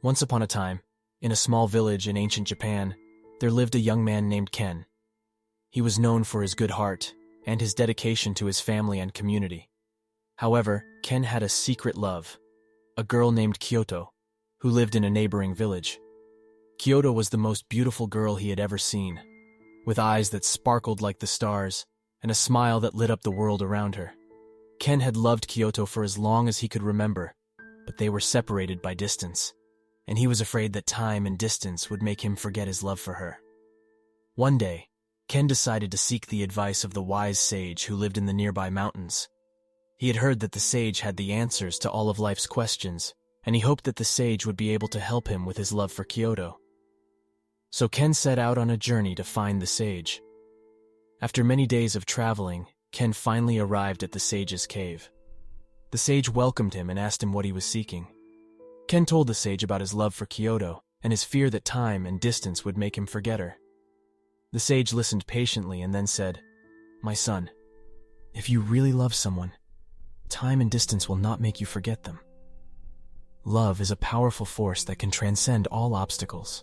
Once upon a time, in a small village in ancient Japan, there lived a young man named Ken. He was known for his good heart and his dedication to his family and community. However, Ken had a secret love, a girl named Kyoto, who lived in a neighboring village. Kyoto was the most beautiful girl he had ever seen, with eyes that sparkled like the stars and a smile that lit up the world around her. Ken had loved Kyoto for as long as he could remember, but they were separated by distance, and he was afraid that time and distance would make him forget his love for her. One day, Ken decided to seek the advice of the wise sage who lived in the nearby mountains. He had heard that the sage had the answers to all of life's questions, and he hoped that the sage would be able to help him with his love for Kyoto. So Ken set out on a journey to find the sage. After many days of traveling, Ken finally arrived at the sage's cave. The sage welcomed him and asked him what he was seeking. Ken told the sage about his love for Kyoto and his fear that time and distance would make him forget her. The sage listened patiently and then said, "My son, if you really love someone, time and distance will not make you forget them. Love is a powerful force that can transcend all obstacles."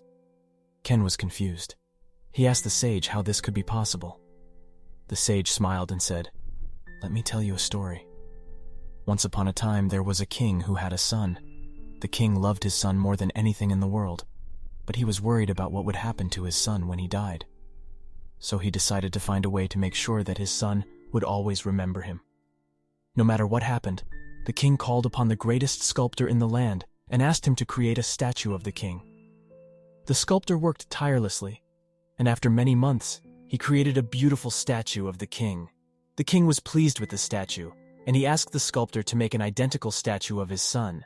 Ken was confused. He asked the sage how this could be possible. The sage smiled and said, "Let me tell you a story. Once upon a time, there was a king who had a son. The king loved his son more than anything in the world, but he was worried about what would happen to his son when he died. So he decided to find a way to make sure that his son would always remember him. No matter what happened, the king called upon the greatest sculptor in the land and asked him to create a statue of the king. The sculptor worked tirelessly, and after many months, he created a beautiful statue of the king. The king was pleased with the statue, and he asked the sculptor to make an identical statue of his son.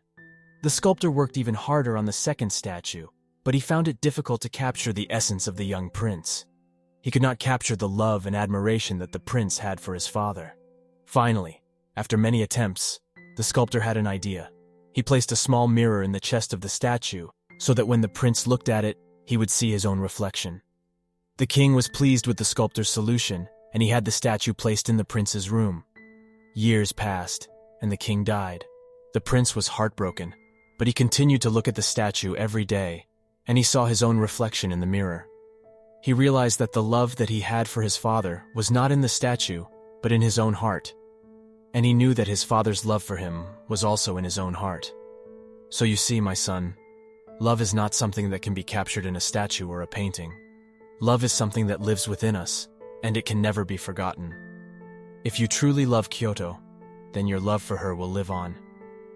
The sculptor worked even harder on the second statue, but he found it difficult to capture the essence of the young prince. He could not capture the love and admiration that the prince had for his father. Finally, after many attempts, the sculptor had an idea. He placed a small mirror in the chest of the statue so that when the prince looked at it, he would see his own reflection. The king was pleased with the sculptor's solution, and he had the statue placed in the prince's room. Years passed, and the king died. The prince was heartbroken, but he continued to look at the statue every day, and he saw his own reflection in the mirror. He realized that the love that he had for his father was not in the statue, but in his own heart. And he knew that his father's love for him was also in his own heart. So you see, my son, love is not something that can be captured in a statue or a painting. Love is something that lives within us, and it can never be forgotten. If you truly love Kyoto, then your love for her will live on,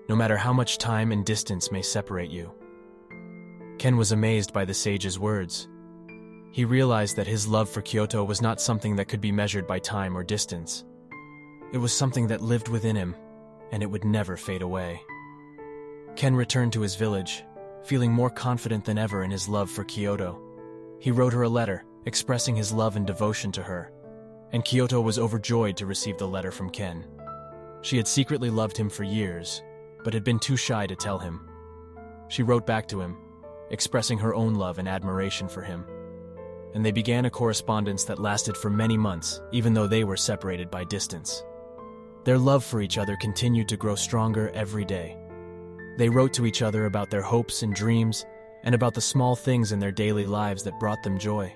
no matter how much time and distance may separate you. Ken was amazed by the sage's words. He realized that his love for Kyoto was not something that could be measured by time or distance. It was something that lived within him, and it would never fade away. Ken returned to his village, feeling more confident than ever in his love for Kyoto. He wrote her a letter, expressing his love and devotion to her, and Kyoto was overjoyed to receive the letter from Ken. She had secretly loved him for years, but had been too shy to tell him. She wrote back to him, expressing her own love and admiration for him, and they began a correspondence that lasted for many months, even though they were separated by distance. Their love for each other continued to grow stronger every day. They wrote to each other about their hopes and dreams, and about the small things in their daily lives that brought them joy.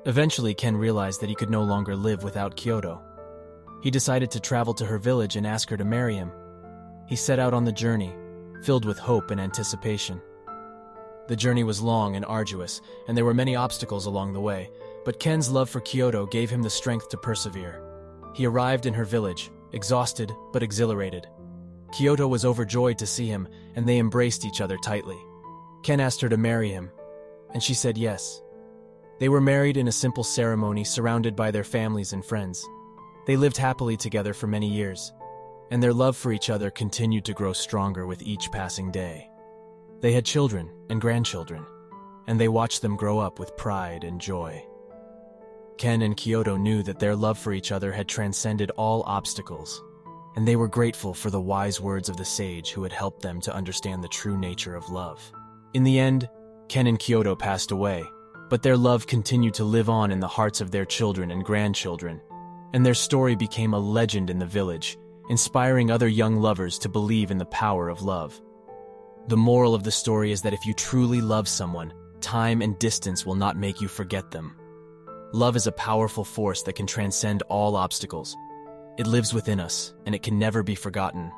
Eventually, Ken realized that he could no longer live without Kyoto. He decided to travel to her village and ask her to marry him. He set out on the journey, filled with hope and anticipation. The journey was long and arduous, and there were many obstacles along the way, but Ken's love for Kyoto gave him the strength to persevere. He arrived in her village, exhausted but exhilarated. Kyoto was overjoyed to see him, and they embraced each other tightly. Ken asked her to marry him, and she said yes. They were married in a simple ceremony surrounded by their families and friends. They lived happily together for many years, and their love for each other continued to grow stronger with each passing day. They had children and grandchildren, and they watched them grow up with pride and joy. Ken and Kyoto knew that their love for each other had transcended all obstacles, and they were grateful for the wise words of the sage who had helped them to understand the true nature of love. In the end, Ken and Kyoto passed away, but their love continued to live on in the hearts of their children and grandchildren, and their story became a legend in the village, inspiring other young lovers to believe in the power of love. The moral of the story is that if you truly love someone, time and distance will not make you forget them. Love is a powerful force that can transcend all obstacles. It lives within us, and it can never be forgotten.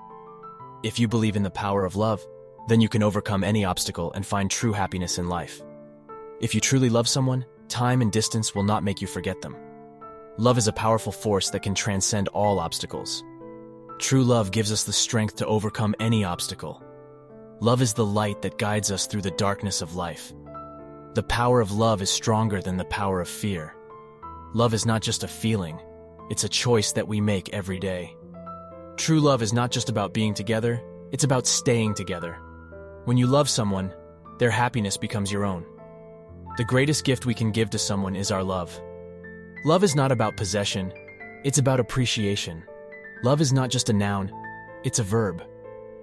If you believe in the power of love, then you can overcome any obstacle and find true happiness in life. If you truly love someone, time and distance will not make you forget them. Love is a powerful force that can transcend all obstacles. True love gives us the strength to overcome any obstacle. Love is the light that guides us through the darkness of life. The power of love is stronger than the power of fear. Love is not just a feeling, it's a choice that we make every day. True love is not just about being together, it's about staying together. When you love someone, their happiness becomes your own. The greatest gift we can give to someone is our love. Love is not about possession, it's about appreciation. Love is not just a noun, it's a verb.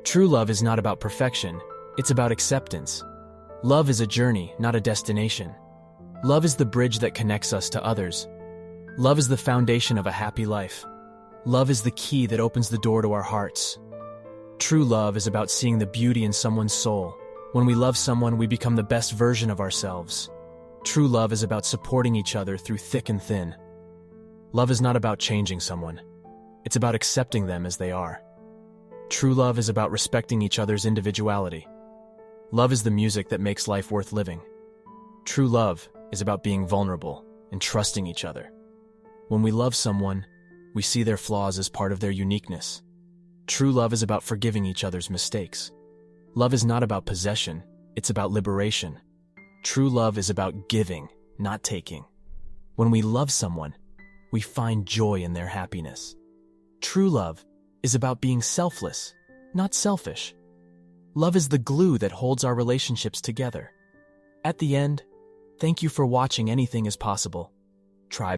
True love is not about perfection, it's about acceptance. Love is a journey, not a destination. Love is the bridge that connects us to others. Love is the foundation of a happy life. Love is the key that opens the door to our hearts. True love is about seeing the beauty in someone's soul. When we love someone, we become the best version of ourselves. True love is about supporting each other through thick and thin. Love is not about changing someone. It's about accepting them as they are. True love is about respecting each other's individuality. Love is the music that makes life worth living. True love is about being vulnerable and trusting each other. When we love someone, we see their flaws as part of their uniqueness. True love is about forgiving each other's mistakes. Love is not about possession, it's about liberation. True love is about giving, not taking. When we love someone, we find joy in their happiness. True love is about being selfless, not selfish. Love is the glue that holds our relationships together. At the end, thank you for watching Anything is Possible. Tribe.